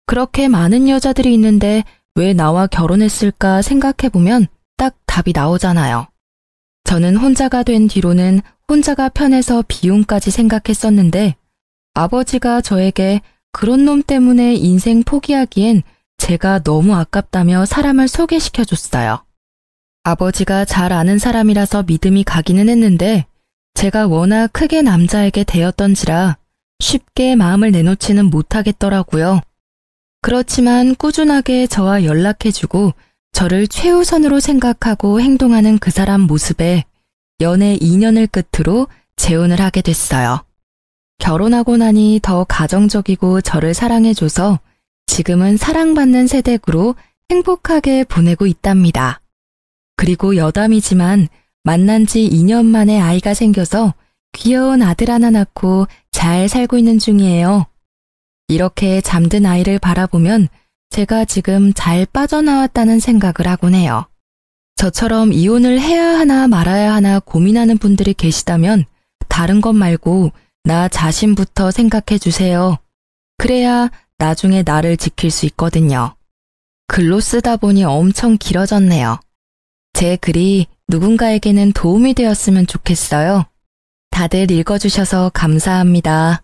그렇게 많은 여자들이 있는데 왜 나와 결혼했을까 생각해보면 딱 답이 나오잖아요. 저는 혼자가 된 뒤로는 혼자가 편해서 비용까지 생각했었는데 아버지가 저에게 그런 놈 때문에 인생 포기하기엔 제가 너무 아깝다며 사람을 소개시켜줬어요. 아버지가 잘 아는 사람이라서 믿음이 가기는 했는데 제가 워낙 크게 남자에게 대었던지라 쉽게 마음을 내놓지는 못하겠더라고요. 그렇지만 꾸준하게 저와 연락해주고 저를 최우선으로 생각하고 행동하는 그 사람 모습에 연애 2년을 끝으로 재혼을 하게 됐어요. 결혼하고 나니 더 가정적이고 저를 사랑해줘서 지금은 사랑받는 세댁으로 행복하게 보내고 있답니다. 그리고 여담이지만 만난 지 2년 만에 아이가 생겨서 귀여운 아들 하나 낳고 잘 살고 있는 중이에요. 이렇게 잠든 아이를 바라보면 제가 지금 잘 빠져나왔다는 생각을 하곤 해요. 저처럼 이혼을 해야 하나 말아야 하나 고민하는 분들이 계시다면 다른 것 말고 나 자신부터 생각해 주세요. 그래야 나중에 나를 지킬 수 있거든요. 글로 쓰다 보니 엄청 길어졌네요. 제 글이 누군가에게는 도움이 되었으면 좋겠어요. 다들 읽어주셔서 감사합니다.